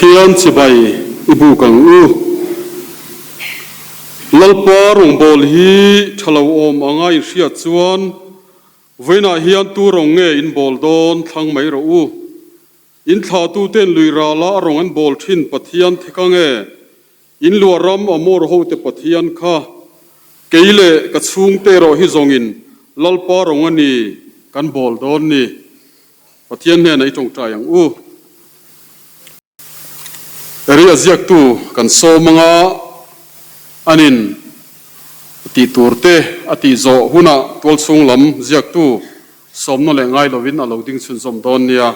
pathian chibai ibu kang u lalpa rong bol hi thalo om angai hriat chuan voina hian tu rong nge in bol don thlang mai ro u in thla tu ten luira la rong an bol thin pathian thikange in luaram amor ho te pathian kha keile ka chung te ro hi zongin lalpa rong ani kan bol don ni pathian ne nei tong tayang u eri aziak tu kan so manga anin ti turte ati zo huna tol chung lam ziak tu somno le ngai lovin alo ding chun som don nia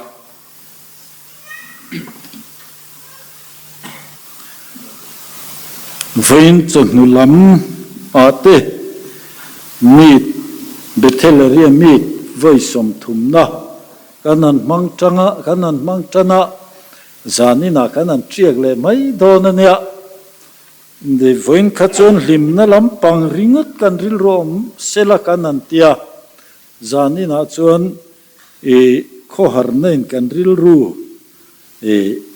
vain chonu lam ate mit Bethel ria mit voi som thumna kanan mang chana zanina kanan chiak le mai don ania de voin khachon limna lam pang ringut kan ril rom sela kanan tia zanina chon kho harnain kan ril ru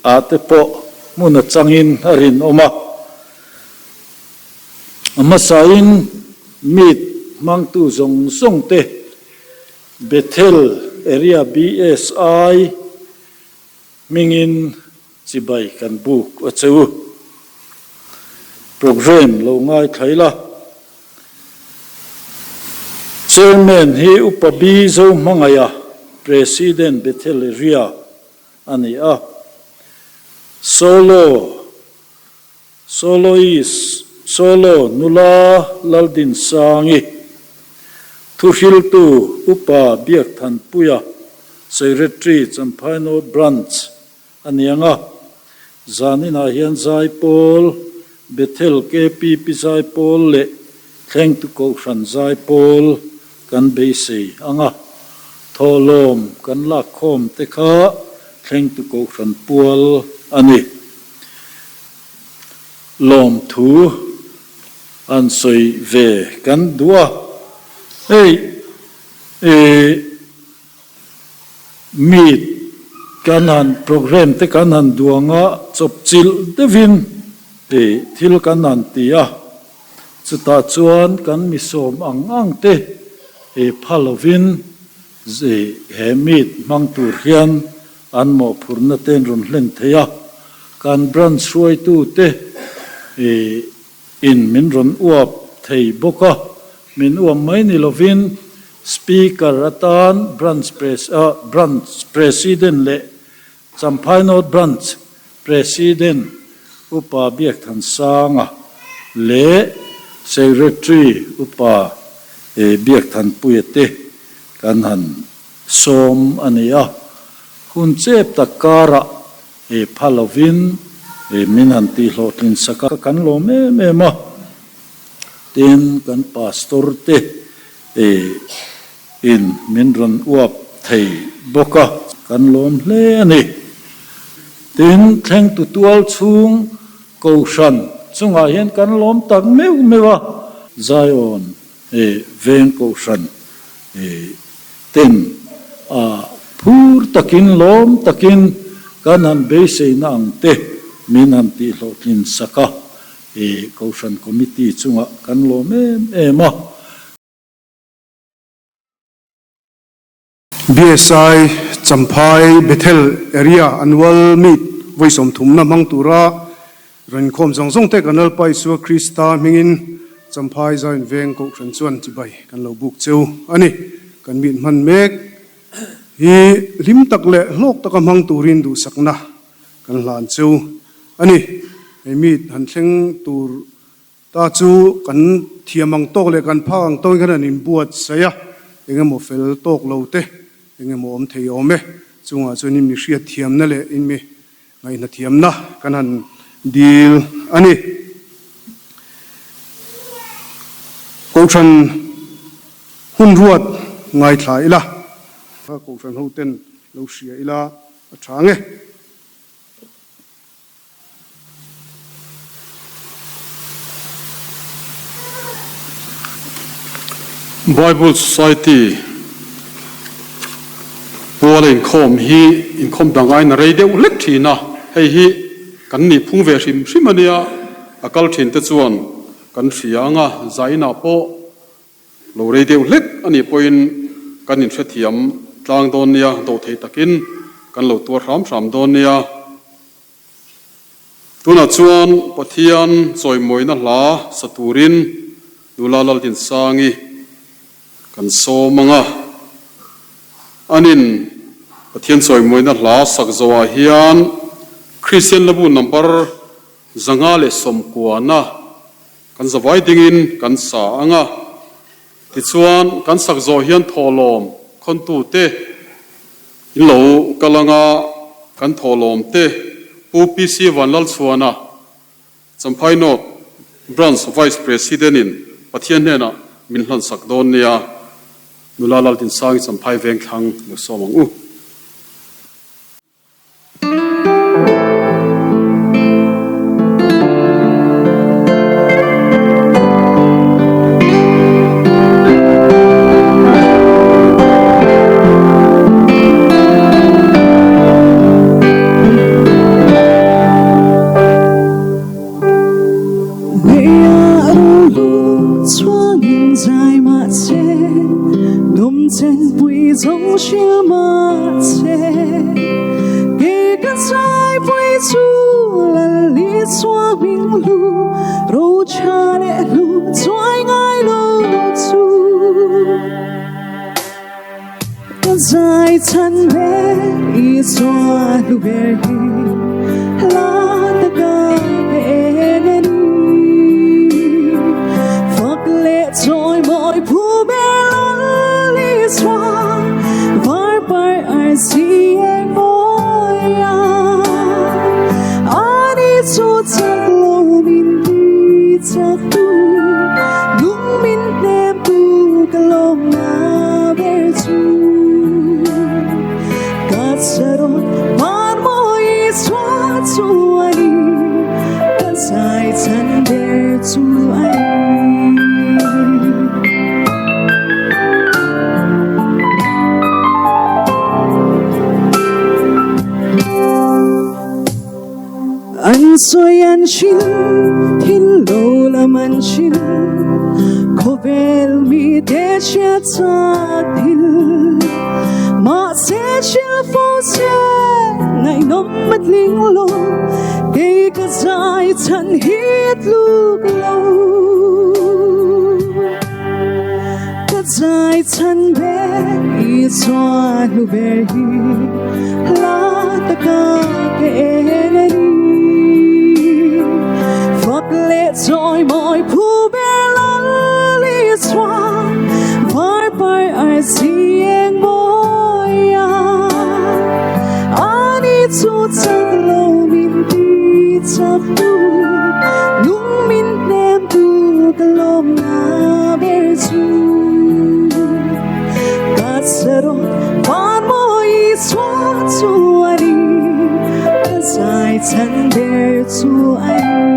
ate po muna changin harin oma amasain mit mang tu zong song te Bethel area BSI mingin chibai kan buk acheu program lo ngai thaila chairman hi upabi zo mangaya president Bethel area ani a solo nula laldin sangi thuhil tu upa biak than puya secretary Champhai branch anianga zanina hian zai pol Bethel KP zai pol le thleng tu ko hran zai pol kan BSI anga tholom kan la khom te kha thleng tu ko hran pual ani lom thu an soi ve kan dua mit kanan program te kanan duanga chopchil devin thil kanan tia chuta chuan kan misom ang te phalovin ze hemit mang tur hian an mo phurna ten ron hlen theya kan branch ruai tu te in min ron uap thei boka min uam mai ni lovin speaker atan branch president le Champhai branch president upa biak than sanga le secretary upa biak than puyete kan han som ania hun chep takara phalovin min han ti hlotin saka kan lo me ma tin kan pastor te in min ron uap thei boka kan lom hle ani tin thleng tu tual chung ko shan chunga hian kan lom tak mewa zion veng ko shan tin phur takin lom takin kan han BSI na ang te min han ti hlotin saka Kaushan Committee chunga kan lo ema BSI Champhai Bethel area annual meet voisom thumna mangtura ran khom jong te kanal pai su Krista mingin Champhai join veng ko ran chuan chibai kan lo buk cheu ani kan min man mek hi lim tak le lok tak mang turin du sakna kan lan cheu ani mit han thleng tur ta chu kan thiamang tok le kan phang toy kan in buat saya engemo fel tok lo te engemo om thei ome chunga chunim ni hriat thiam na le in me ngai na thiam na kan han dil ani kouthan hun ruat ngai thlai la kouthan hoten lo sia ila athange Bible Society Paul in khom hi in khom dangai na radio lecthi na hei hi kan ni phung ve hrim hrim ania akal thin te chuan kan hrianga zaina po lo rei deuh hlek ani poin kan in hrethiam tlang don nia do thei takin kan lo tur ram don nia tuna chuan pathian choimoina hla saturin nulalal din sangi kan somanga anin pathian choimoina hla sakzawa hian Christian labu number zanga le somkuana kan zawai dingin kan sa anga tichuan kan sakzo hian tholom khontu te inlo kalanga kan tholom te UPC vanlal chuana Champhai North Branch Vice President in pathian hena minhlan sakdon nia nulalal tin sangi Champhai veng thang nu somang u Soyan shin hin lo la man shin kovel mi de cha til ma se shil fo se ngai nom mat ling lo ke ka zai chan hit luk lo ka zai chan be I so lu be hi la ta ka ke enani Rồi mọi phù bê lăn lý xoa Vai bài ai riêng môi Ani chú chắc lâu mình đi chắc tu Nung mình đem tu Cả lông na bê chú Cả sơ rốt Van môi xoa chú ani Cả dài chân bê chú anh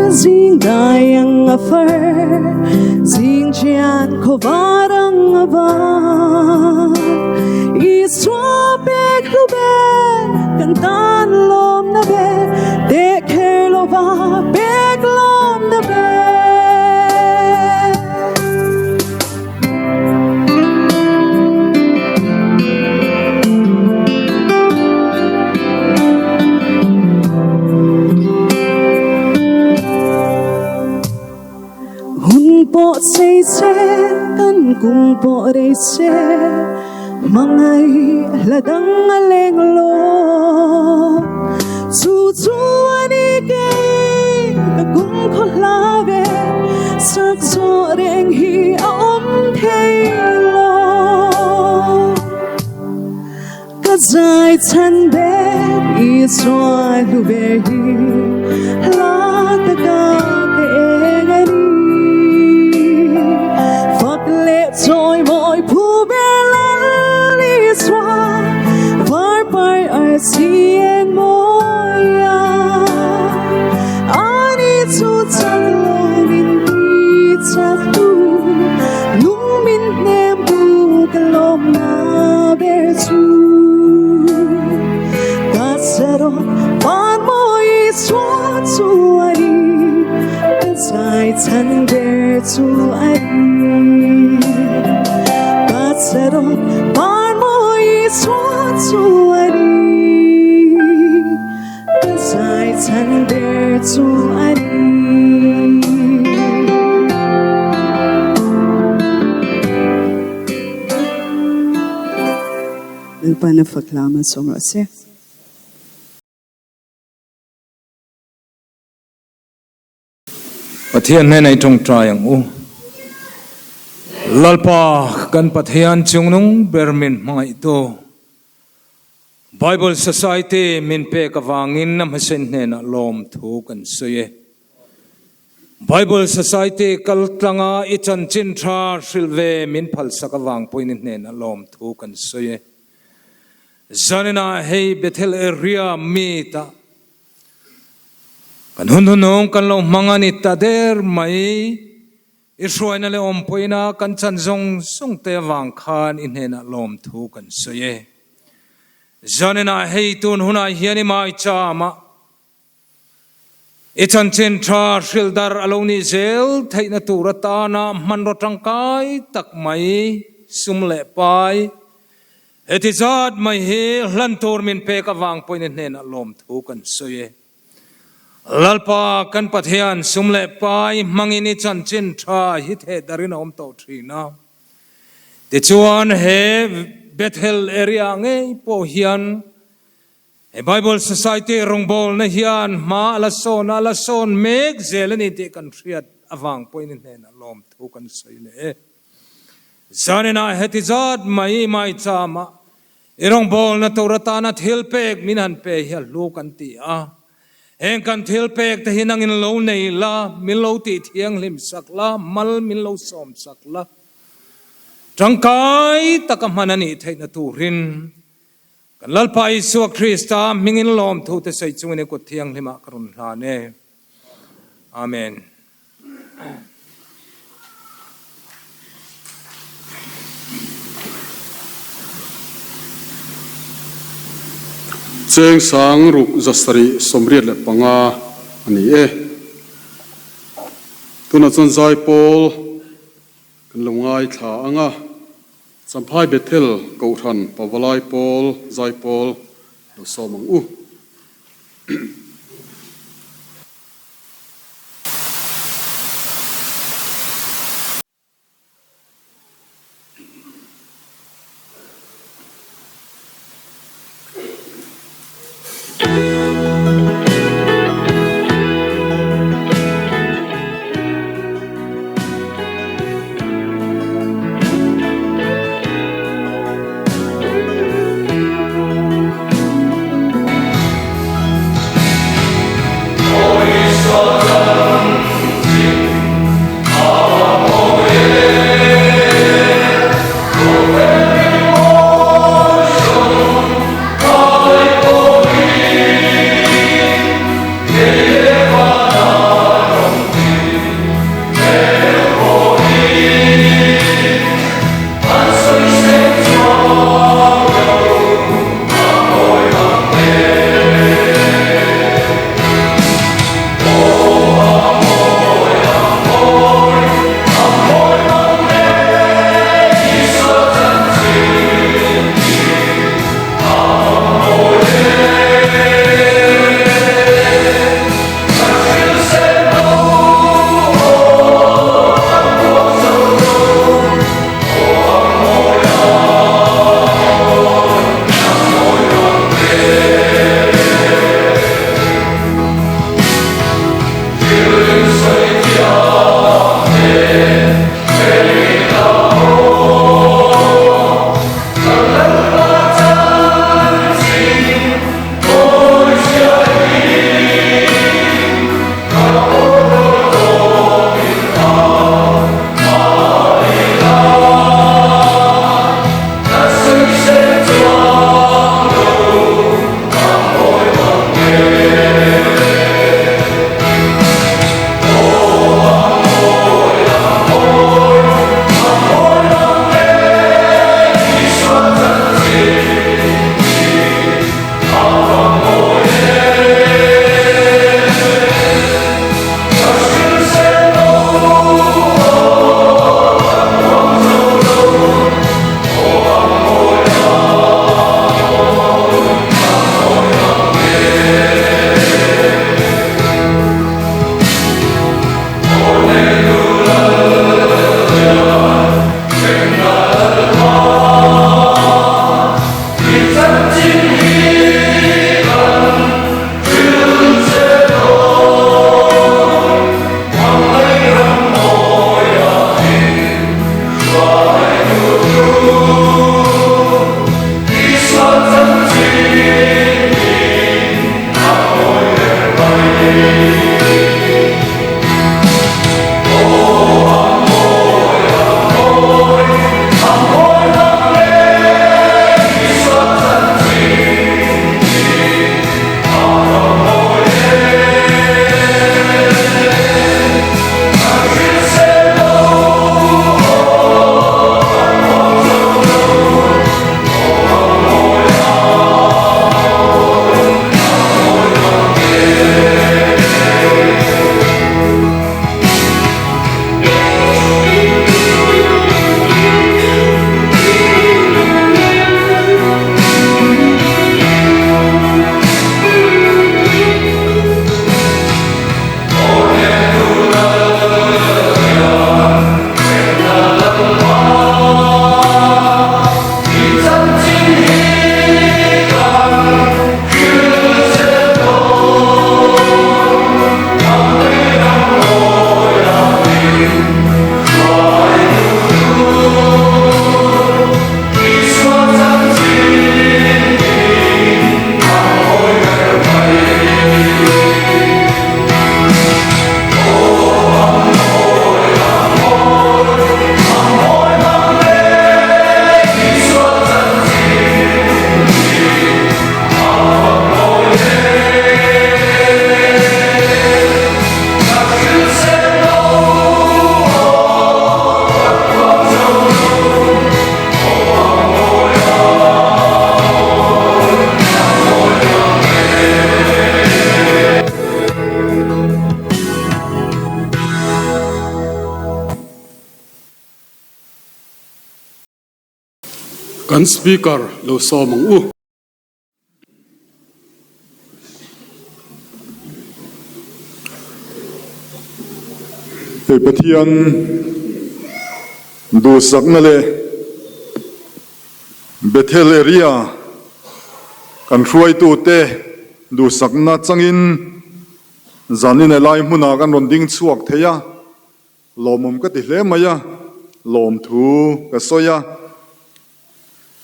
Zing dayang afar Zing jian ko varang ava Iswa bek lu be Kantan lom na be Dekhe lo va bek lom na be bộ xây xe căn cùng bộ đầy xe mà ngày là đắng lên lô dù chú anh đi cả cũng khó la về sắc gió đen hi ôm thấy lo cả dài chân bé ý xoa lu về la ta cả rồi mọi phù bê lăn lý xoa Vai bài ai riêng môi Ani chú chắc chu ta sero ban moi xóa chu ai bên dài chân để chu ai ta sero ban moi xóa chu ai bên dài chân để chu ai Pana verklamen som rase. Pathian này trong trai ang u lalpa kan pathian chung nung bermin mga ito Bible Society min pe kawangin na masin na lom thu kan suye Bible Society kaltlanga ichan chintra silve min phal sakawang poinin na lom thu kan suye Zanina hei Bethel area mita kan hunhunong kan lo mangani tader mai Israel na le ompoina kan chanjong sungte wang khan inhena lom thu kan soye Zanina hei tun huna hiani mai chama Ichan chen tra shildar aloni zel thaina turatana manro tangkai tak mai sumle pai Etizad mai he lantor min pe ka wang poin nen lom thu kan soye Lalpa kan pathian sumle pai mangini chan chin tha hi the darin om to thina Ti chuan he Bethel area nge po hian e Bible Society rongbol na hian ma ala son mek zelani te kan hriat awang poin nen lom thu kan soile Zanina hetizad mai chama Irong bol na turatana thilpek minan pe hial lukan ti a Heng kan thilpek te hinang in lo nei la min lo ti thiang lim sakla mal min lo som sakla Tangkai takamanani theina turin kan lalpai su Krista mingin lom thu te sei chungine ko thiang lima karun hlane Amen Cheng sang ruk zasari somriat le panga ani tuna chon zai pol kan lungai thla anga Champhai Bethel ko than pawalai pol zai pol lo somang u kan speaker lo so mong u Pathian du sakna le Bethel area kan hruai tu te du sakna changin zanin elai hmuna kan ronding chuak theya lomum ka ti hle maya lom thu ka soya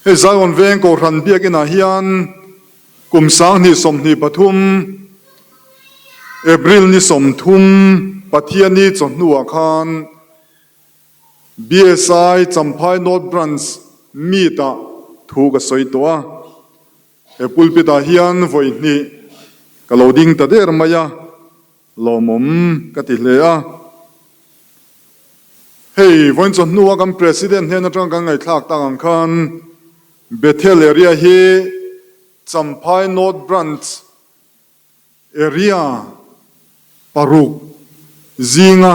he zaion veng ko ran biakina hian kum sang ni som ni pathum April ni som thum Pathian ni chonnuwa khan BSI Champhai North Branch mi ta thu ka soi towa e pulpita hian voi ni ka loading ta der maya lomum ka ti hle a hey voin chonnuwa kam president he na tang ka ngai thak ta ang khan Bethel area hi Champhai North Branch area paruk zinga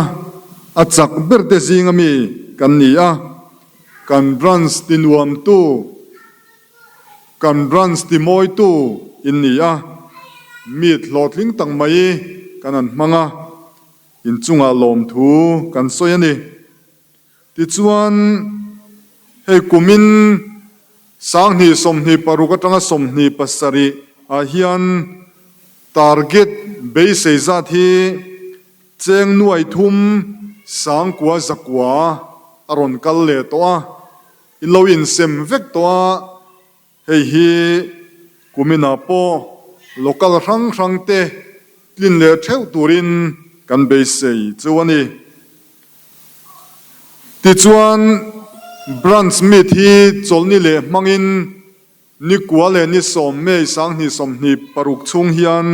achak berte zinga mi kan nia kan branch tinuam tu kan branch timoi tu in nia mit lotling tang mai kanan manga in chunga lom thu kan soyani ti chuan he kumin sang ni som ni paruka tanga som ni pasari a hian target base za thi cheng nuai thum sang kwa zakwa aron kal le to a ilo in sem vek to a hei hi kumina po local rang te tlin le theu turin kan base chuani ti chuan branch meet hi cholni le mangin ni kwa le ni som me sang ni som ni paruk chung hian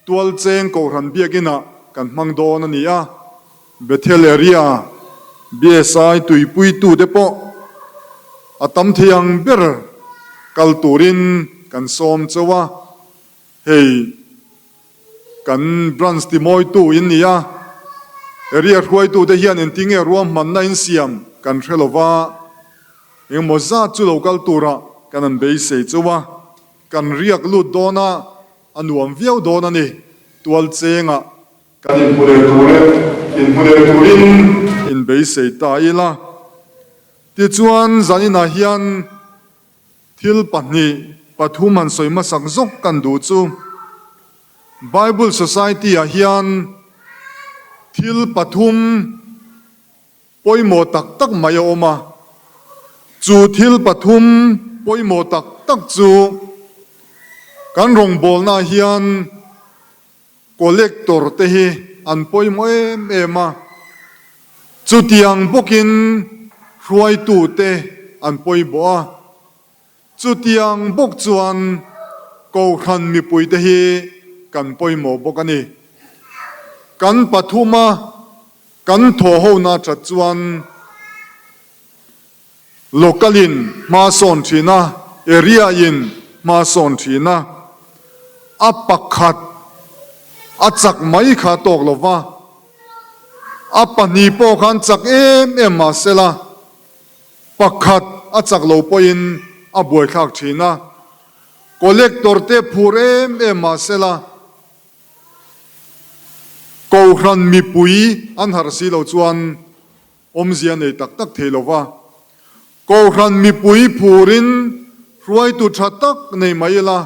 tual cheng ko ran biakina kan mang don ania Bethel area BSI tuipui tu depo atam thiang ber kal turin kan som chawa hei kan branch timoi tu in nia area hruai tu te hian en tinge ruam man na in siam kan threlova eng moza chu local tura kanan be se chawa kan riak lut dona anuam viau dona ni tual chenga kan in pure turin in be se ta ila ti chuan zanina hian thil pahni pathuman soima sakzok kan du chu Bible Society a hian thil pathum poimo tak tak maya oma chu thil pathum poimo tak tak chu kan rong bol na hian collector te hi an poimo ema chu tiang bokin hruai tu te an poibo a chu tiang bok chuan ko khan mi pui te hi kan poimo bokani kan pathuma kan tho ho na cha chuan localin ma son thina area in ma son thina apakhat achak mai kha tok lova apani po khan chak em ma sela pakhat achak lo poin abuai khak thina collector te phur em ma sela ko hran mi pui an har si lo chuan omzia nei tak tak theilova ko hran mi pui phurin ruai tu tha tak nei maila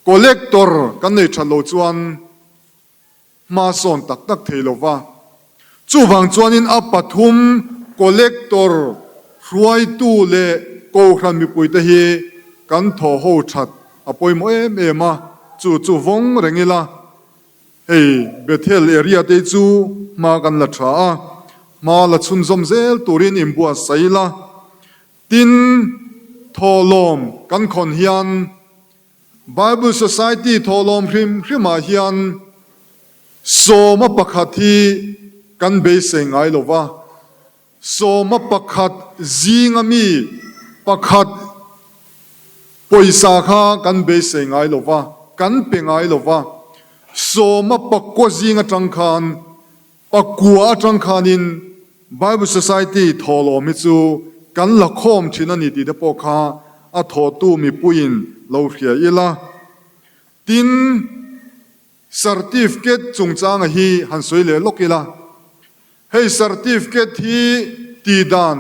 collector kan nei thalo chuan ma son tak tak theilova chu wang chuanin a pathum collector ruai tu le ko hran mi pui te hi kan tho ho that apoi mo ema chu vong rengila hey Bethel area te chu ma kan la tha ma la chun zom zel turin imbua saila tin tholom kan khon hian Bible Society tholom hrim hian soma pakhathi kan be seng ai lova soma pakhat zingami pakhat poisa kha kan be seng ai lova kan pengai lova soma pakko zinga tangkhan pakua tangkhanin Bible Society tholomi chu kan la khom thina ni ti de po kha a tho tu mi puin lo hria ila tin certificate chungchang hi han soile lokila hei certificate hi ti dan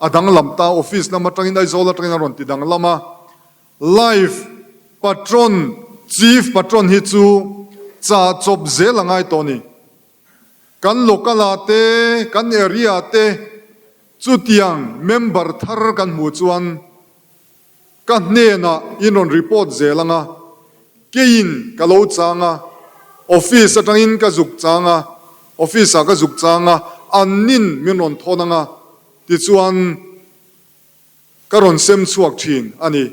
adang lamta office na matangin ai zola tangin ron ti dang lama life patron chief patron hi chu cha chop zelangai toni kan lokala te kan area te chu tiang member thar kan mu chuan kan ne na inon report zelanga kein kalo changa office atangin ka zuk changa office ka zuk changa annin minon thonanga ti chuan karon sem chuak thin ani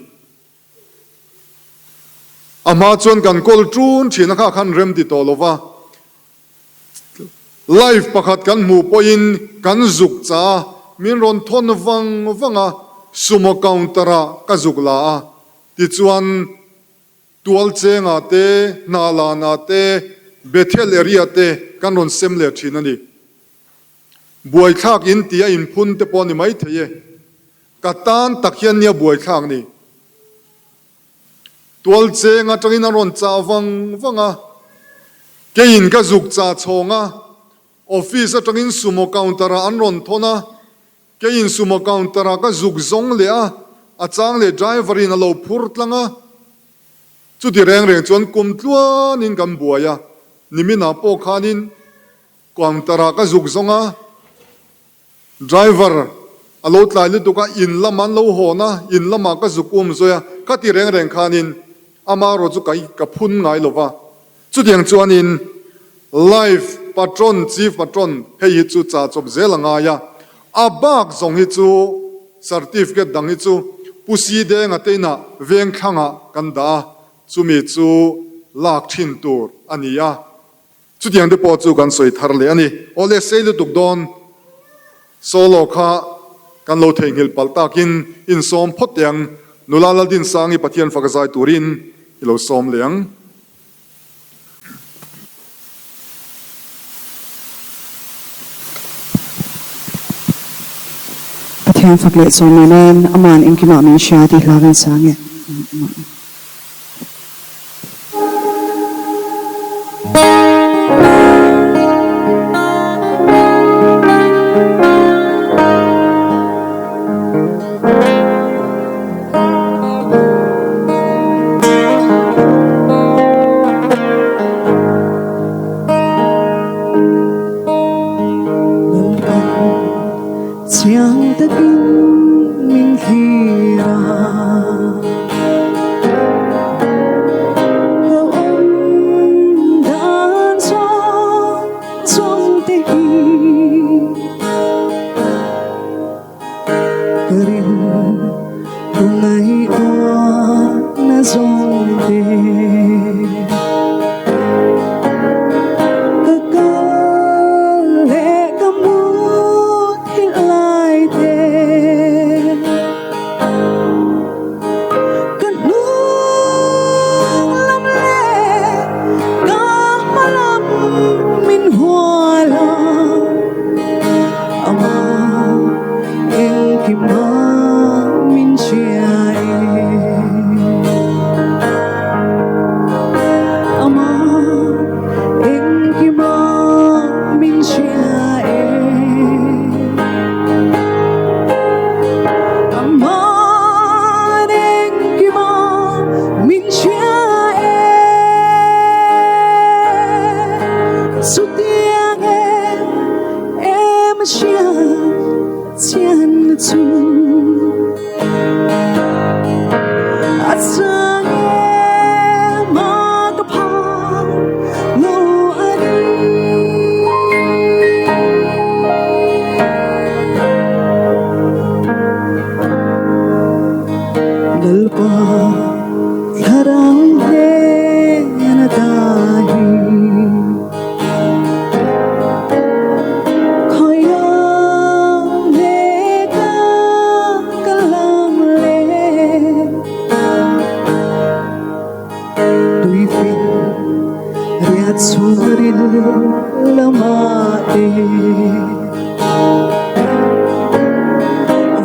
ama chuan kan kol trun thina kha khan rem ti tolova life pakhat kan mu poin kan zuk cha min ron thon wanga sumo countera ka zuk la ti chuan tual chenga te nala na te Bethel area te kan ron sem le thin ani buai thak in tia in phun te pon ni mai theye katan takhian nia buai thak ni tual chenga tangin ron cha wanga kein ka zuk cha chonga office atangin sumo counter an ron thona kein sumo counter ka zuk zong le a chang le driver in a lo phur tlanga chu ti reng chuan kum tluan in kan buaya nimina po khanin counter ka zuk zonga driver alo tlai lu tuka in laman lo hona in lama ka zukum zoya ka ti reng khanin ama ro chu kai ka phun ngai lova chu tiang chuan in life patron chief patron hei chu cha chop zelanga ya abak zong hi chu certificate dang hi chu pusi de nga teina veng khanga kan da chu mi chu lak thin tur ania chu tiang de po chu kan soi thar le ani ole seilu tuk don solo kha kan lo theng hil paltakin in som phot yang nulal din sangi pathian fakazai turin ilo som leang Pathian fakle somanen aman inkima min shadi hlawen sange Chiang ta in min hira Lo om dan chong te hi Karin tungai tua na zong te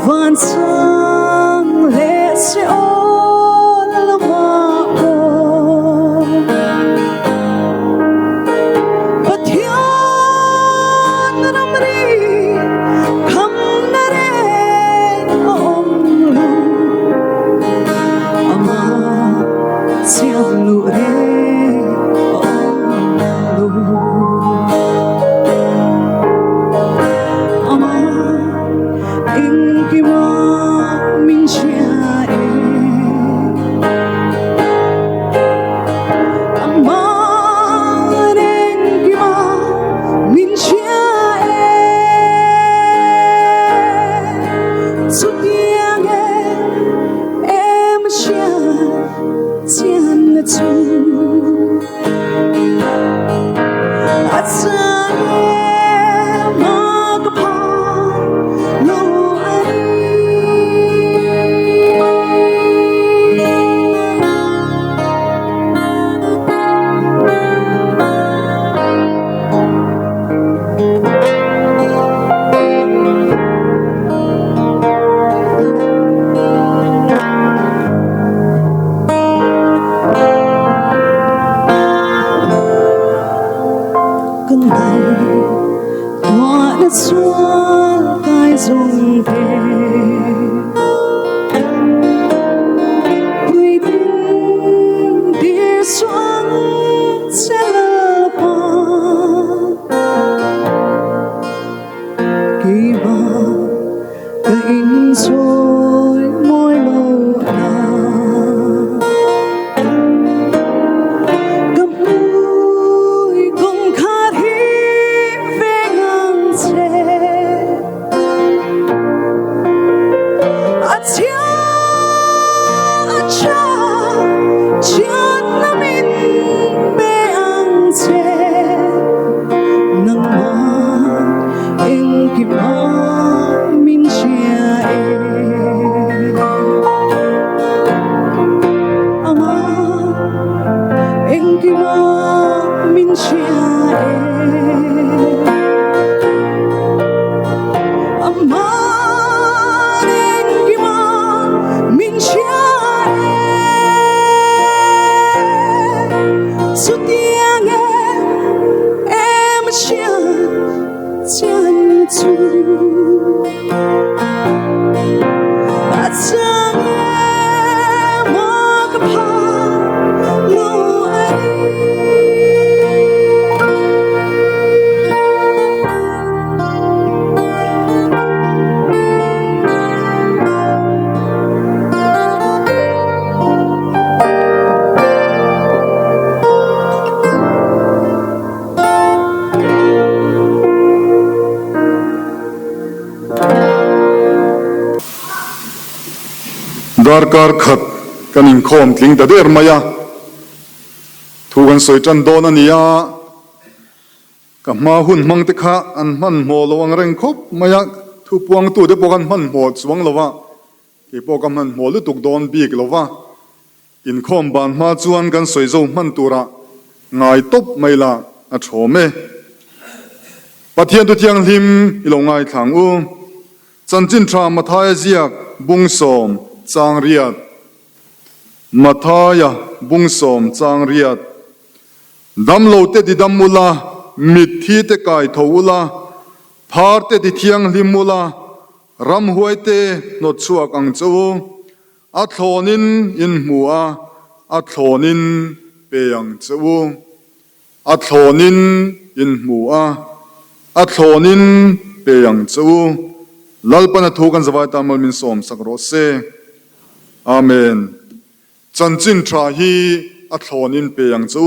Once darkar khat kan in khom tling ta der maya thu kan soi tan don ania ka ma hun mang te kha an man mo lowang reng khop maya thu puang tu de pokan man mo chuang lowa ke pokam man mo lu tuk don bik lowa in khom ban ma chuan kan soi zo man tura ngai top maila a thome pathian tu thiang hlim ilongai thlang u chanchin tha mathai ziak bung som chang riat mathaya bung som chang riat dam lo te di dam mula mit thi te kai thoula phar te di thiang hlim mula ram huai te no chuak ang chu a thlonin in hmu'a a thlonin peyang chu a thlonin in hmu'a a thlonin peyang chu lalpana thu kan zawai tamal min som sakro se amen chanchin tha hi a thlonin peyang chu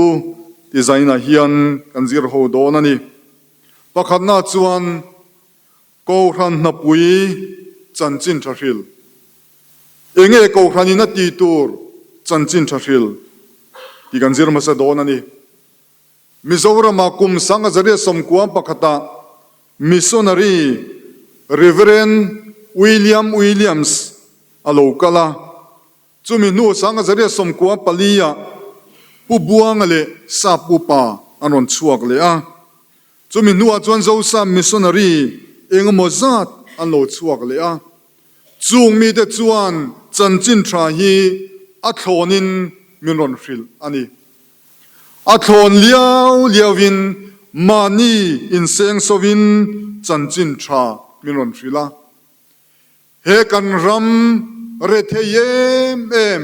design a hian kan zir ho don ani pakhat na chuan ko ran na pui chanchin tha hril enge ko ranin a ti tur chanchin tha hril ti kan zir ma sa don ani Mizoram kum sanga zare som kuam pakhata missionary Reverend Williams alokala chumi nu sanga zare som kuam palia pu buang le sa pu pa anon chuak le a chumi nu a chuan zo sa missionary engmo zat an lo chuak le a chung mi de chuan chanchin tha hi a thlonin minron hril ani a thon liawin mani in seng sovin chanchin tha minon frila he kan ram re theyem em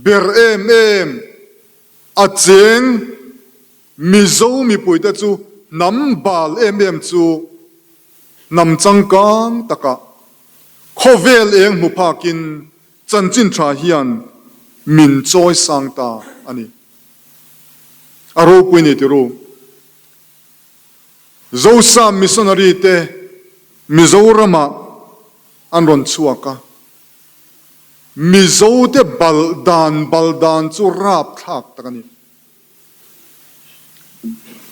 ber em a cheng mizo mi puita chu nam bal em chu nam changkang taka khovel eng mu phakin chanchin tha hian min choi sangta ani aro puini tiru zosa missionary te mizorama anron chuaka mizo te baldan chu rap thak takani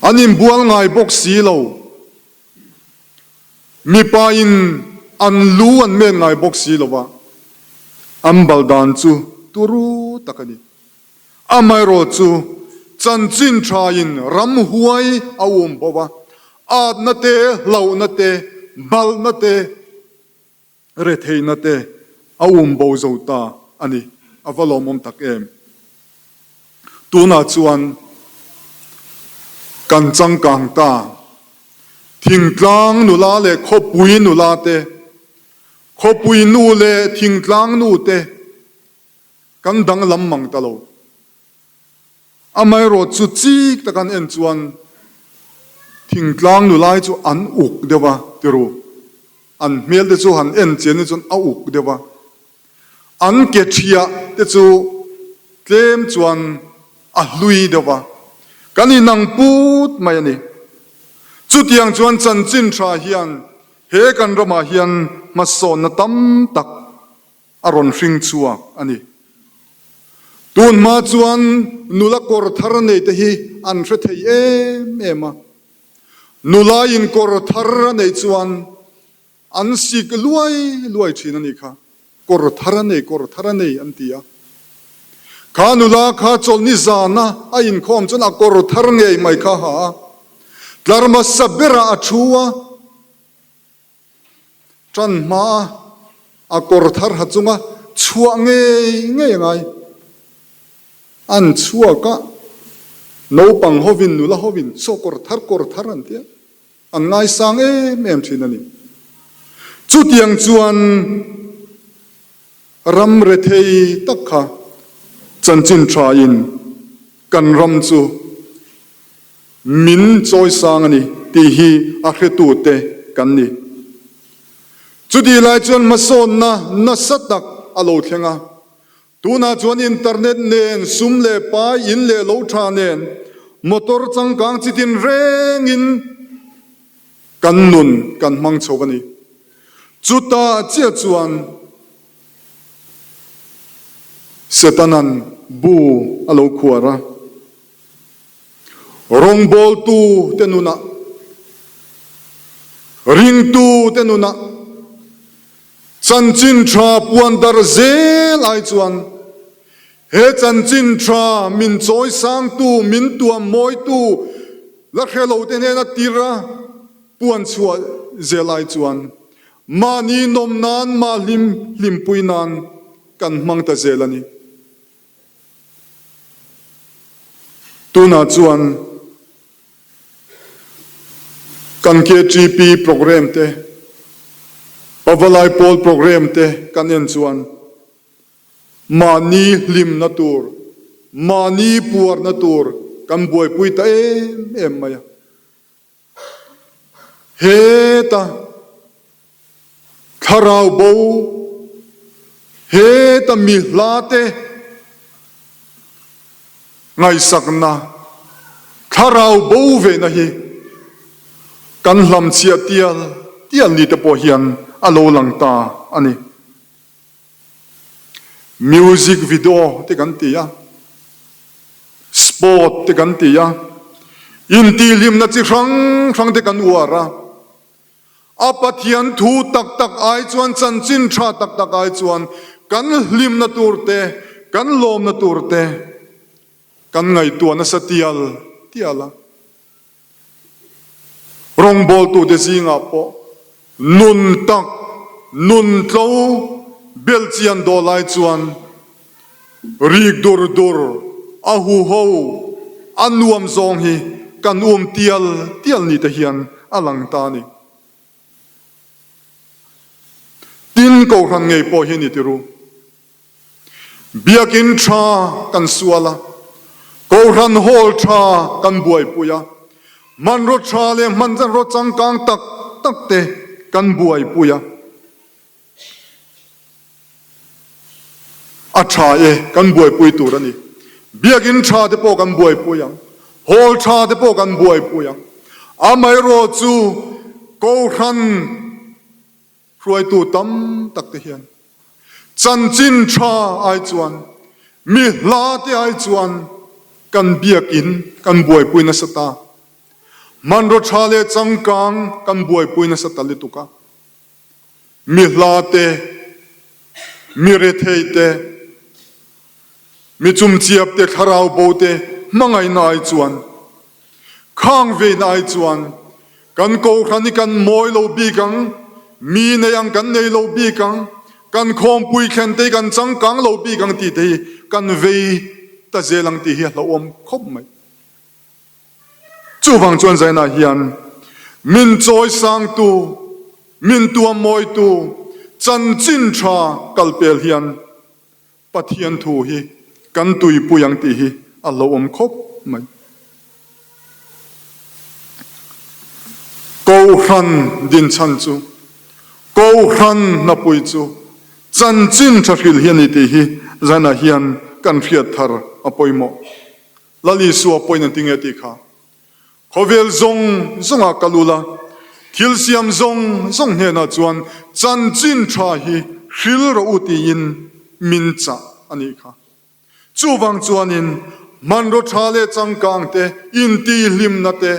anim bual ngai bok si lo mi pa in an lu an men ngai bok si lowa am baldan chu turu takani amai ro chu chanchin thain ram huai awum bowa ad na te lau na te bal na te re thei na te awum bo zota ani avalomom tak em tuna chuan kan changkang ta thingtlang nula le khopui nula te khopui nu le thingtlang nu te kan dang lam mang ta lo amai ro chu chik takan en chuan thingtlang nu lai chu an uk dewa tiru an mel de chu han en chen chun a uk dewa an ke thia te chu tlem chuan a hlui dewa kani nang put mai ani chu tiang chuan chanchin tha hian he kan rama hian ma son na tam tak aron hring chuwa ani tun ma chuan nula kor thar nei te hi an hre thei ema nula in kor thar nei chuan an sik luai thin ani kha kor thar nei an tia kha nula kha chol ni zana a in khom chun a kor thar ngei mai kha ha tlarma sabera a thuwa tran ma a kor thar ha chunga chua ngei ngai an chua ka no pang hovin nula hovin so kor thar an tia an ngai sang em thin ani chu tiang chuan ram re thei takha chanchin tha in kan ram chu min choi sang ani ti hi a hretu te kan ni chu di lai chuan ma son na satak alo thlenga tuna chuan internet nen sum le pa in le lo tha nen motor changkang chitin rengin kan nun kan mang chobani chuta chia chuan setanan bu alo khuara rong bol tu tenuna ring tu tenuna chan chin tha puan dar zel ai chuan he chan chin tha min choi sang tu min tuam moi tu la khelo te ne na tira puan chua zel ai chuan ma ni nom nan ma lim pui nan kan mang ta zel ani tuna chuan kan KGP program te pavalai pol program te kan en chuan mani lim na tur mani puar na tur kan boi pui ta em maya he ta kharau bo he ta mi late ngai sakna kharau bo ve na hi kan lam chia tial ni te po hian alo lang ta ani music video te kan tia sport te kan tia in ti lim na chi rang te kan uara apathian thu tak ai chuan chan chin tha tak ai chuan kan lim na tur te kan lom na tur te kan ngai tu na satial tiala rong bol tu de zinga po nun tlo bel chian do lai chuan rik dur ahu ho anuam zong hi kan tial ni te hian alang ta ni tin ko ran ngei po hi ni tiru biakin tha kan suala ko ran hol tha kan buai puya man ro tha le man jan ro chang kang tak te kan buai puya a tha e kan buai pui tur ani biakin tha te po kan buai puyang hol tha te po kan buai puyang a mai ro chu ko ran ruai tu tam tak te hian chan chin tha ai chuan mi la te ai chuan kan biakin kan buai pui na sata man ro tha le changkang kan buai pui na sata le tuka mi la te mi re thei te mi chum chiap te kharau bo te mangai na ai chuan khang ve na ai chuan kan ko khani kan moi lo bi kang mi ne yang kan nei lo bi kang kan khawmpui khen te kan changkang lo bi kang ti te kan ve ta zelang ti hi lo om khop mai chu wang chuan zai na hian min choi sang tu min tua moi tu chan chin tha kalpel hian pathian thu hi kan tui puyang ti hi alo om khop mai ko ran din chan chu ko ran na pui chu chan chin tha hil hian ti hi zana hian kan hriat thar apoimo lali su apoin an tinge ti kha khovel zonga kalula thil siam zong he na chuan chan chin tha hi hil ro uti in min cha ani kha chu wang chuan in man ro tha le changkang te in ti lim na te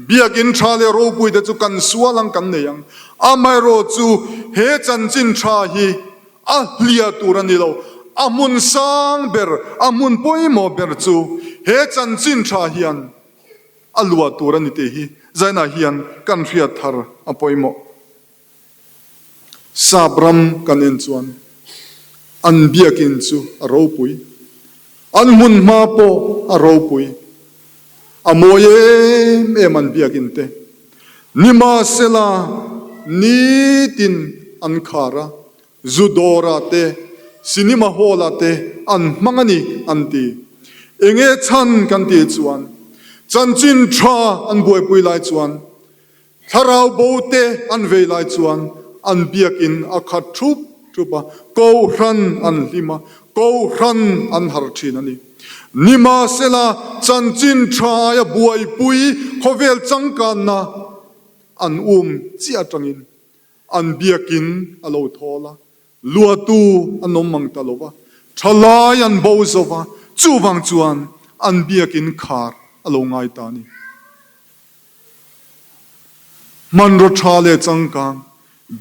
biakin tha le ro pui te chu kan sualang kan ne yang amai ro chu he chan chin tha hi a hlia turani lo amun sang ber amun poimo ber chu he chan chin tha hian alua turani te hi zaina hian kan hriat thar apoimo sabram kan en chuan an biakin chu ro pui an mun ma po ro pui amoye man biakin te nima sela ni tin an khara zudora te cinema hola te an mangani anti enge chan kan ti chuan chan chin tha an buai pui lai chuan tharau bo te an vei lai chuan an biakin a khat thupa ko ran an lima ko ran an har thin ani nima sela chan chin tha ya buai pui khovel changkan na an chi atangin an biakin alo thola lua tu anom mang talowa thalai an bo zova chuwang chuan an biakin khar alo ngai ta ni man ro tha le changkang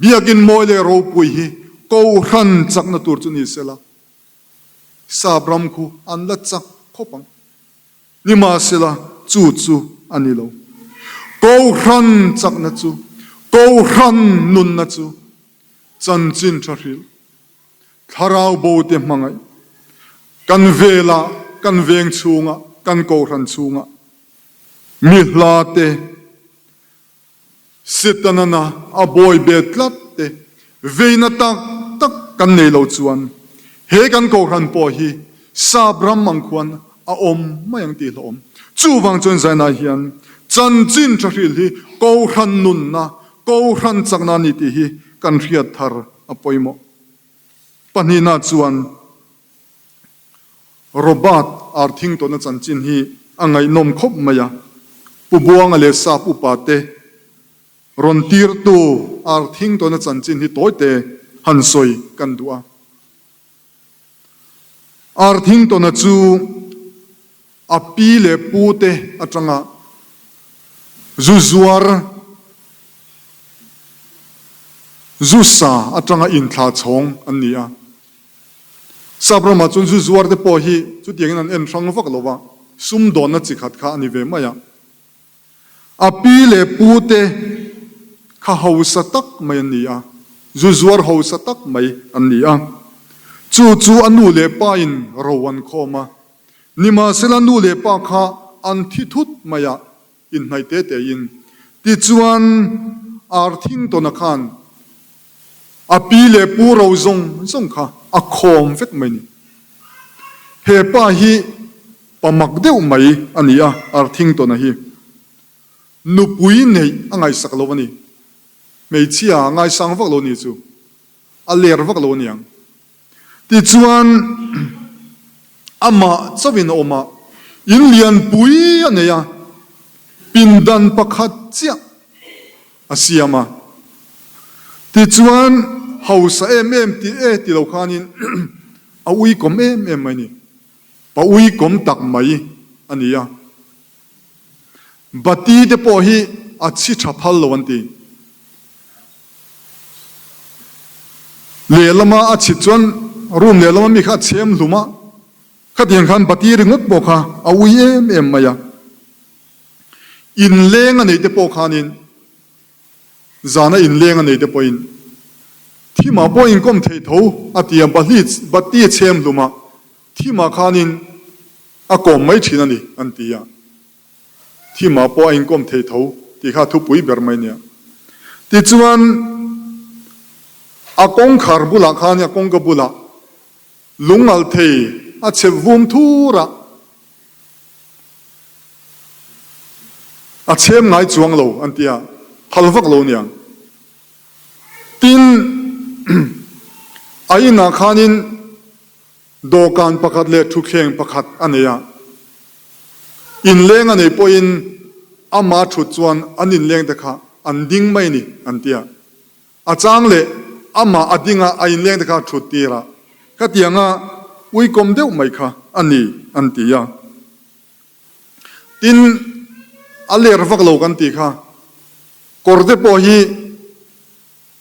biakin moi le ro pui hi ko ran chakna tur chu ni sela sabram khu an la chak khopang nima sela chu ani lo ko ran chakna chu ko ran nun na chu chan chin tharil tharau bo te mangai kan vela kan veng chunga kan ko ran chunga mi hla te sitanana a boy betlat te veina tak kan nei lo chuan he kan ko ran po hi sabram mangkhuan a om mayang ti lo om chuwang chon zaina hian chan chin tharil hi ko ran nun na ko ran chakna ni ti hi kan hriat thar a poimo panina chuan robot arthing to na chan chin hi angai nom khop maya pubuang ale sap upate ron tir tu arthing to na chan chin hi toite hansoi kan dua arthing to na chu api le pute atanga zuzuar zusa atanga in thla chong ania sabrama chun zuzuar te po hi chu tiangin an en rang vak lova sum don na chikhat kha ani ve maya api le pute kha hausa tak mai ania zuzuar hausa tak mai ania chu anu le pa in rowan khoma nima sela nu le pa kha an thi thut maya in nai te in ti chuan arthing to na khan api le pu ro zong kha a khom vek mai ni he pa hi pamak deuh mai ania arthing to na hi nu pui nei angai sak lo ni mei chia ngai sang vak lo ni chu a ler vak lo niang ti chuan ama chawin oma in lian pui aneya pindan pakhat chia asiama ti chuan hausa em ti lo khanin a ui kom em mai ni pa ui kom tak mai ania bati te po hi a chi thapal lo anti le lama a chi chuan room le lama mi kha chem luma khatian khan bati ringot po kha a ui em maya in leng anei te po khanin zana in leng anei te po in thima po in kom thei tho atia bati chem luma thima khanin a kom mai thina ni antia thima po in kom thei tho ti kha thu pui ber mai nia ti chuan a kong khar bula khan ya kong ka bula lungal thei a che vum thura a chem ngai chuang lo antia halvak lo nia tin aina khanin dokan pakhat le thukheng pakhat aneya in leng ane poin ama thu chuan anin leng te kha anding mai ni antia achang le ama adinga ain leng te kha thu tira khatianga ui kom deuh mai kha ani antia tin aler vak lo kan ti kha korde po hi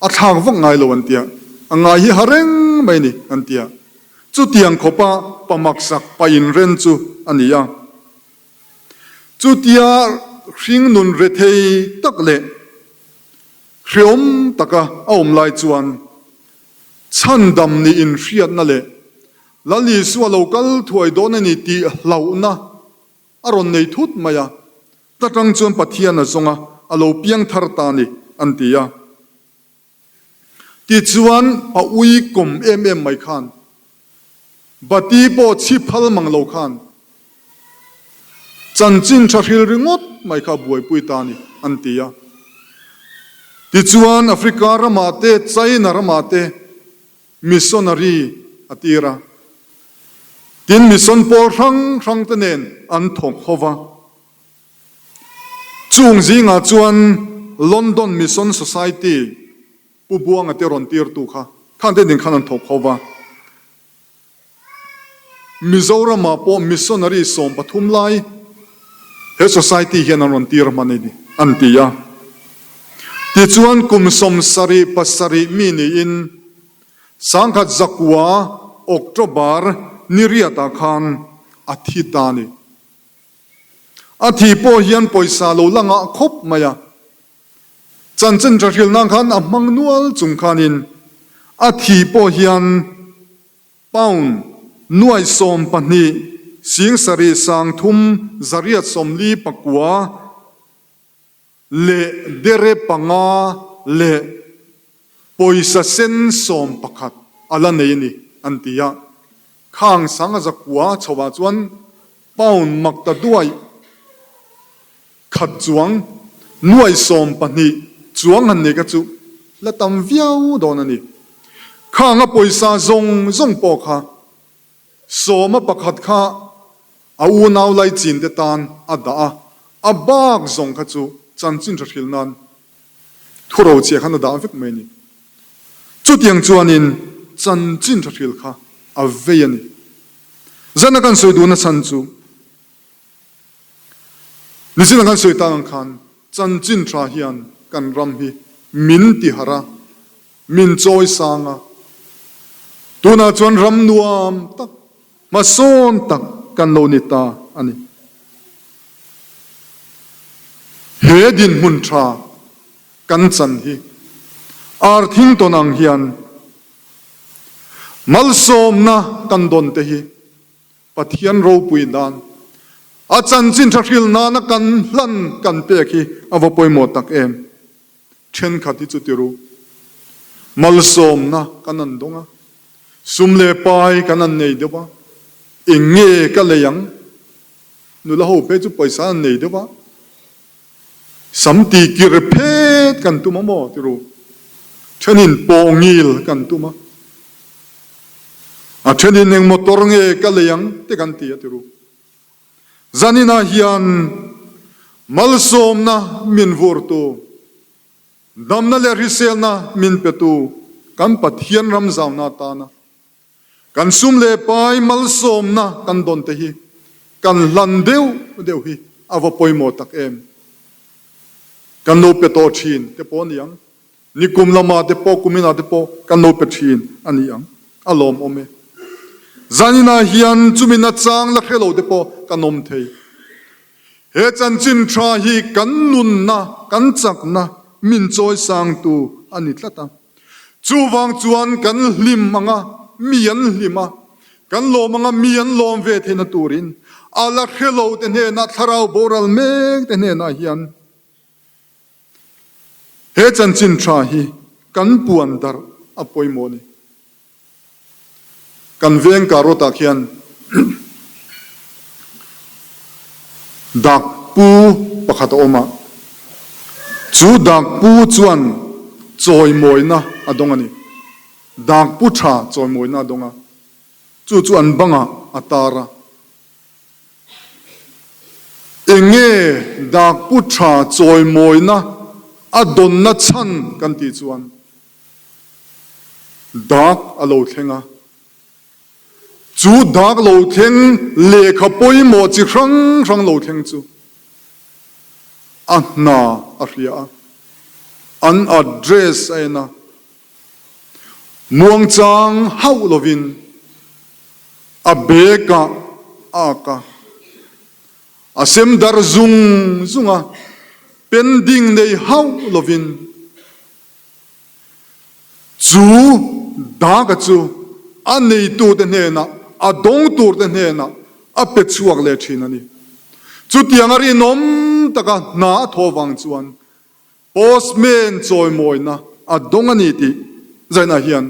a thang vak ngai lo antia angai hi hareng mai ni antia chu tiang khopa pamak sak pa in ren chu ania chu tia hring nun re thei tak le hriom taka aum lai chuan chan dam ni in hriat na le lali suwa local thuai don ani ti hlauna aron nei thut maya tatang chuan pathian a zonga alo piang thar ta ni antia ti chuan a ui kom em mai khan bati po chi phal mang lo khan chan chin tharil ringot mai kha buai pui ta ni antia ti chuan africa ramate china ramate missionary atira tin mission por rang tenen an thong hova chung zinga chuan London Mission Society pubuang ate ron tir tu kha khan te din khan an thok hova Mizoram po missionary som pathum lai he society hian an tir manini antia ti chuan kum som sari pasari mi ni in sangkhat zakwa October niriata khan athitani athi po hian poisa lo langa khop maya chanchen thil nang khan amang nual chung khanin athi po hian pound nuai som pani sing sari sang thum zariat somli pakwa le dere panga le poisa sen som pakhat ala nei ni antia khang sanga zakwa chowa chuan pound makta duai khat chuang nuai som pani chuang han ne ka chu la tam viau don ani khanga poisa zong po kha soma pakhat kha au naw lai chin te tan ada a bak zong kha chu chanchin thil nan thuro che khan da vek mai ni chu tiang chuanin chanchin thil kha a ve ani zana kan soi du na chan chu nisina kan soi tang khan chanchin tha hian kan ram hi min ti hara min choi sanga tuna chuan ram nuam tak mason tak kan lo ni ta ani he din mun tha kan chan hi ar thing tonang hian mal som na kan don te hi pathian ro pui dan a chan chin thil na na kan hlan kan pe khi awa poimo tak em then khati chu tiru mal som na kanan donga sumle pai kanan nei dewa inge ka leyang nula ho pe chu paisa nei dewa samti kir phet kan tuma mo tiru thenin pongil kan tuma a thenin eng motor nge ka leyang te kan ti tiru zanina hian malsom na min vortu damna le risel na min petu kan pathian ram zawna ta na kan sum le pai malsom na kan don te hi kan lan deu hi ava poimo tak em kan no pe to thin te po niang nikum lama te po kumina te po kan no pe thin aniang alom ome zanina hian chumina chang la khelo te po kanom thei he chan chin tha hi kan nun na kan chak na min choi sang tu ani tlata chuwang chuan kan hlim anga mian hlima kan lom anga mian lom ve thena turin ala khelo te ne na tharau boral mek te ne na hian he chan chin tha hi kan puan dar apoi moni kan veng karota khian dak pu pakhat oma chu dak pu chuan choi moina adong ani dak pu tha choi moina adonga chu chuan banga atara enge dak pu tha choi moina adon na chan kan ti chuan dak alo thenga chu dak lo theng le khapoi mo chi rang lo theng chu anna aflia an address aina muang chang hau lovin abeka aka asem dar zunga pending nei hau lovin chu daga chu anei tu de na adong tur de na ape chuak le thinani chu tiangari nom taka na thowang chuan postman choi moina adong ani ti zaina hian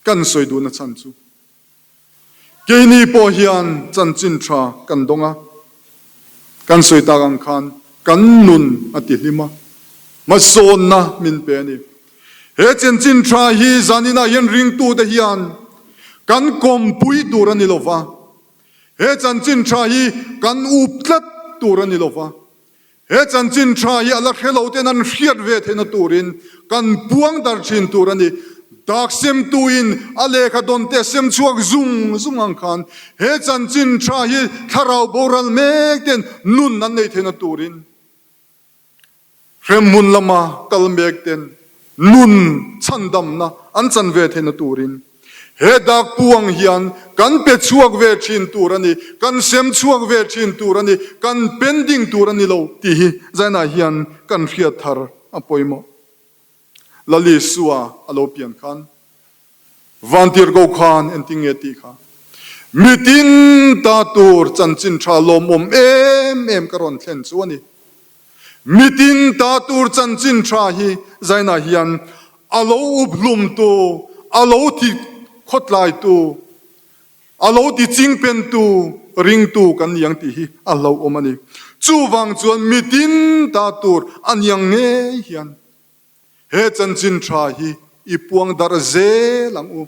kan soi du na chan chu keini po hian chan chin tha kan donga kan soi ta gang khan kan nun ati lima ma son na min pe ni he chen chin tha hi zanina hian ring tu de hian kan khawmpui tur ani lova he chan chin tha hi kan uptlat tur ani lova he chan chin tha hi ala khelo ten an hriat ve thena turin kan puang dar thin tur ani dak sem tu in ale kha don te sem chuak zung ang khan he chan chin tha hi tharau boral mek ten nun nan nei thena turin rem mun lama kal mek ten nun chandam na an chan ve thena turin he dak puang hian kan pe chuak ve thin turani kan sem chuak ve thin turani kan pending turani lo ti hi zaina hian kan hriat thar apoimo lali suwa alo pian khan vantir go khan enting eti kha mitin ta tur chanchin tha lom om em karon thlen chuani mitin ta tur chanchin tha hi zaina hian alo ublum tu alo thi khotlai tu alo ti chingpen tu ring tu kan yang ti hi alo omani chuwang chuan mitin ta tur anyang nge hian he chanchin tha hi ipuang dar ze lang u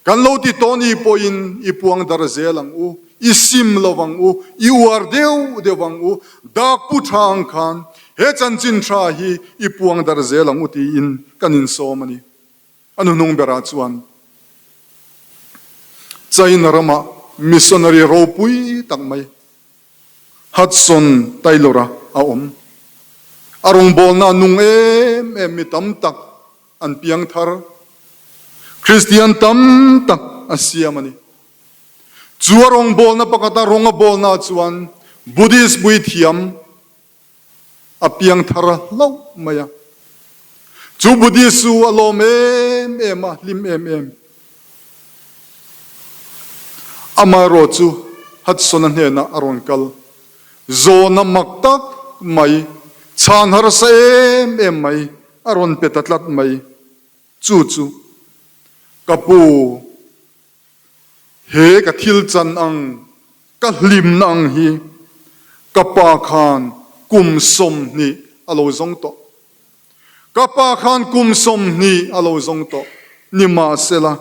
kan lo ti toni poin ipuang dar ze lang u isim lowang u iwar deu wang u dak pu thang khan he chanchin tha hi ipuang dar ze lang u ti in kanin so mani anu nung bera chuan chain rama missionary ro pui tak mai Hudson Taylora a om arong bol na nung em mi tam tak an piang thar Christian tam tak asiamani chuarong bol na pakata ronga bol na chuan Buddhist bui thiam a piang thar lo maya chu Buddhist su alom em lim em amaro chu Hudson an hena aron kal zona maktak mai chan har sa em mai aron petatlat mai chu kapu he ka thil chan ang ka hlim nang hi kapa khan kum som ni alo zong to kapa khan kum som ni alo zong to ni ma sela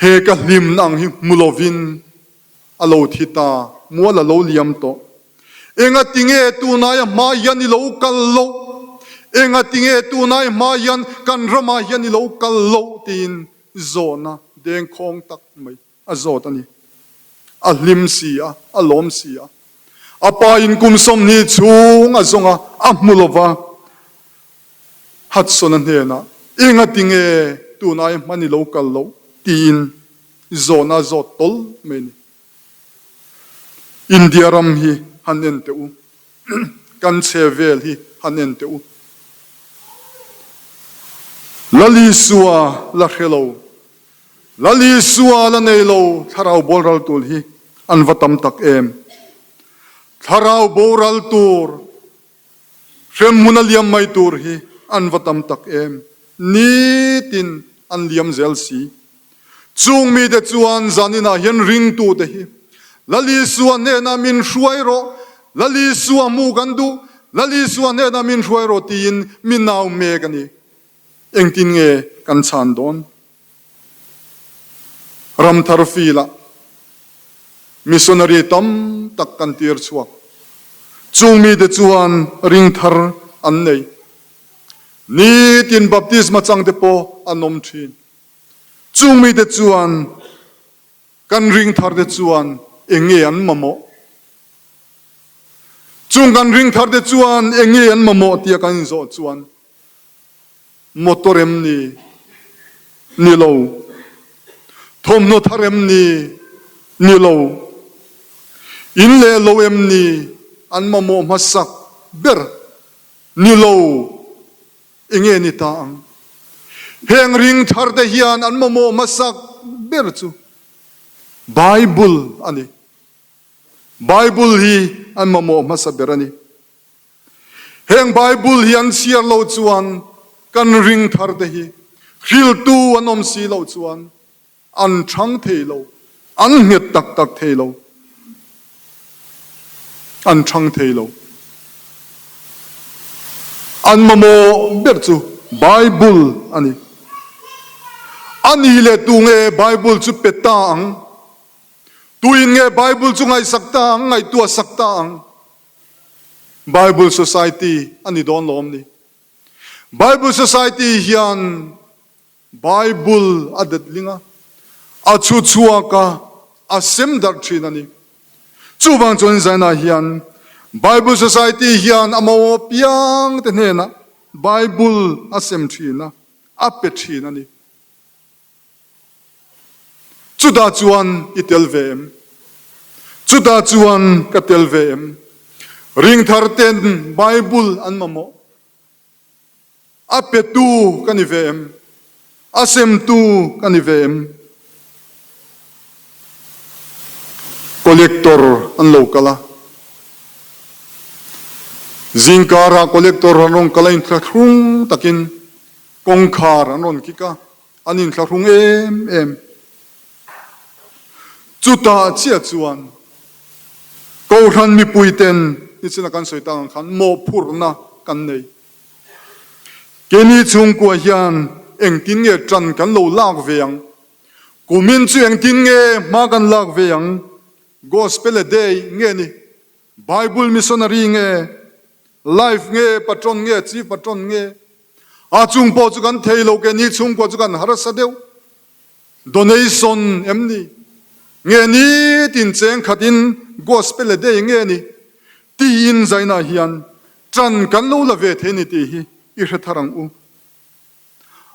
he ka hlim nang hi mulovin alo thita muala lo liam to enga tinge tu na ya ma yan lo kal lo enga tinge tu na ya ma yan kan rama yan lo kal lo tin zona deng khong tak mai a zot ani a hlim sia a lom sia apa in kum som ni chung a zonga a mulova Hudson an hena enga tinge tu na ya mani lo kal lo tin zona zot tol meni India ram hi hanen te u kan chevel hi hanen te u lali suwa la hello lali suwa la neilo tharau boral tul hi an vatam tak em tharau boral tur rem munaliam mai tur hi an vatam tak em nitin an liam zel si chung mi de chuan zanina hian ring tu te hi lali suwa ne na min shwairo lali suwa mu gandu lali suwa ne na min shwairo tin min naw me gani engtin nge kan chan don ram thar fila missionary tam tak kan tir chuwa chung mi de chuan ring thar an nei ni tin baptisma chang de po anom thin chung mi de chuan kan ring thar de chuan enge an mamo chung kan ring thar de chuan enge an mamo tia kan zo chuan motorem ni lo thom no tharem ni lo in le lo em ni an mamo masak ber ni lo enge ni ta ang heng ring thar de hian an mamo masak ber chu Bible ani Bible hi an mamo masaberani heng Bible hi an siar lo chuan kan ring thar de hi khil tu anom si lo chuan an thang thei lo an nget tak thei lo an thang thei lo an mamo ber chu Bible ani ani le tu nge Bible chu petang tuin nge Bible chu ngai sakta ngai tua sakta Bible Society ani don lom ni Bible Society hian Bible adat linga achu chuaka asem dar thinani chuwang chon zaina hian Bible Society hian amo piang te hena Bible asem thina ape thinani chuda chuan itel vem chuda chuan katel vem ring thar ten Bible an mamo ape tu kanivem asem tu kanivem collector an lokala zingkara collector anong kalain thlung takin kongkhar anon kika anin thlung em chuta chia chuan ko ran mi puiten nichina kan soitang khan mo phurna kan nei keni chung ko hian engtin nge tran kan lo lak veang kumin chu engtin nge ma kan lak veang gospel a day nge ni Bible missionary nge life nge patron nge chief patron nge a chung po chu kan theilo ke ni chung ko chu kan harasa deu donation emni nge ni tin cheng khatin gospel a day nge ni ti in zaina hian tran kan lo la ve the ni ti hi I tharang u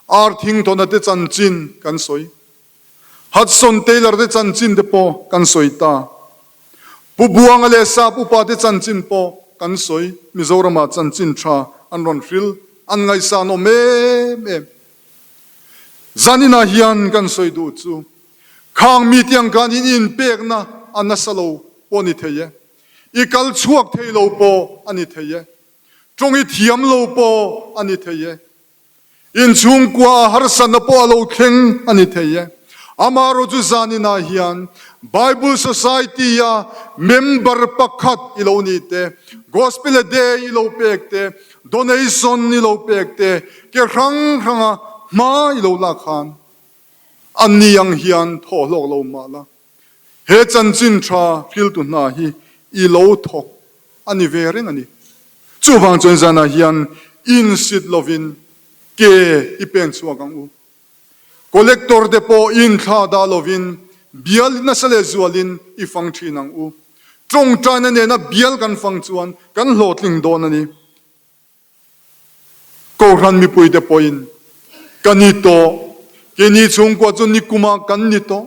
Arthing tonate chanchin kan soi Hudson Taylor de chanchin de po kan soi ta Pubuang ale sa pupa de chanchin po kan soi Mizorama chanchin tha anron fril an ngai sa no me zanina hian kan soi du chu khang mi tiang kan in pek na anasalo poni theye ikal chuak theilo po ani theye trongi thiam lo po ani theye in chung kwa harsan po alo kheng ani theye amaro ju zanina hian Bible Society ya member pakhat iloni te gospel day ilo pekte donation ilo pekte ke rang ma ilo la khan anni yang hian tho lok lo mala he chanchin tha fil tu na hi ilo thok ani vereng ani chuwang chon zana hian in sit lovin ke ipen chuagang u collector de po in kha da lovin bial na sale zualin I fang thinang u trong tran ne na bial kan fang chuan kan hlotling don ani ko ran mi pui de poin kanito keni chung ko chun ni kuma kanito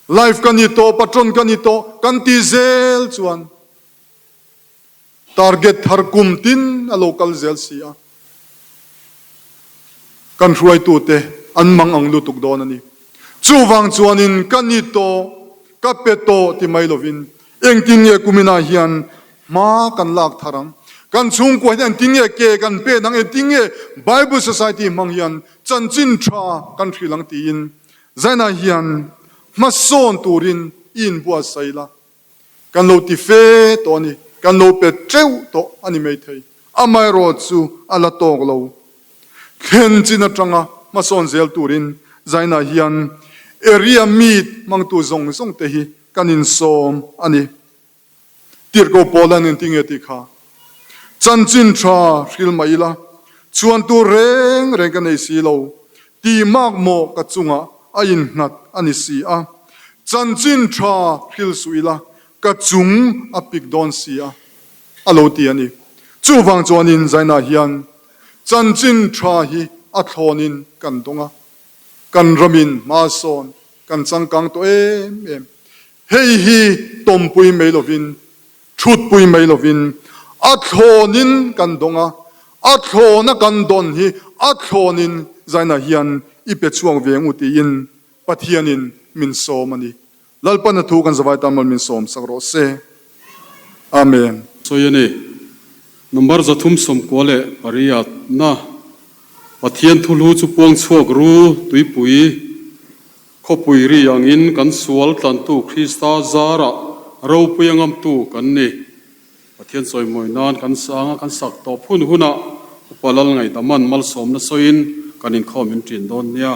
life kanito patron kanito kanti zel chuan target tharkum tin a local zel sia kan ruai tu te an mang ang lutuk don ani chuwang chuanin kanito kapeto ti mailovin engtin nge kumina hian ma kan lak tharang kan chung ko hian tinge ke kan pe nang tinge Bible Society mang hian chanchin tha kan thrilang ti in zaina hian mason turin in bua saila kan lo ti fe to ni kan lo pe treu to ani mai thei amai ro chu ala tok lo khen china tanga mason zel turin zaina hian area meet mang tu zong te hi kanin som ani tirko polan in tinge ti kha chanchin tha hril maila chuan tu reng kan ei si lo ti mak mo ka chunga a in hnat ani si a chanchin tha hril suila ka chung a pik don si a alo ti ani chuwang chuanin zaina hian chanchin tha hi a thlonin kan donga kan ramin ma son kan changkang to em hei hi tompui meilovin thutpui meilovin a thlonin kan donga a thlona kan don hi a thlonin zaina hian ipe chuang veng uti in pathianin min som ani lalpan thu kan zawai tamal min som sakro se amen so yene number zathum som kole pariat na pathian thulu chu puang chuak ru tuipui khopui ri angin kan sual tlan tu Krista zara ro puyangam tu kan ni pathian soi moi nan kan sanga kan sak to phun huna upalal ngai taman mal som na soin kanin khomin tin don nia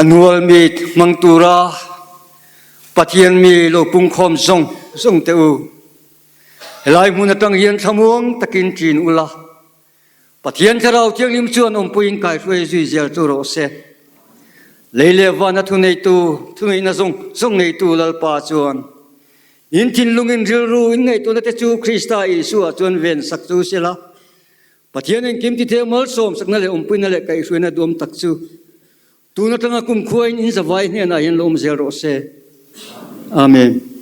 annual meet mangtura pathian mi lo pung khom zong te u helai mun atang hian thamuang takin tin ula pathian tharau tiang lim chuan puin kai roi zui zel tu ro se leile wana thunei na zong nei tu lalpa chuan in tin lungin rilru in nei tu na te chu Krista Isu a chuan ven sak chu sela pathian in kim ti the mal som sakna le puin na le kai roi na dom tak chu tu na tanga kum khuain in zawai hne na hian lom zel ro se amen.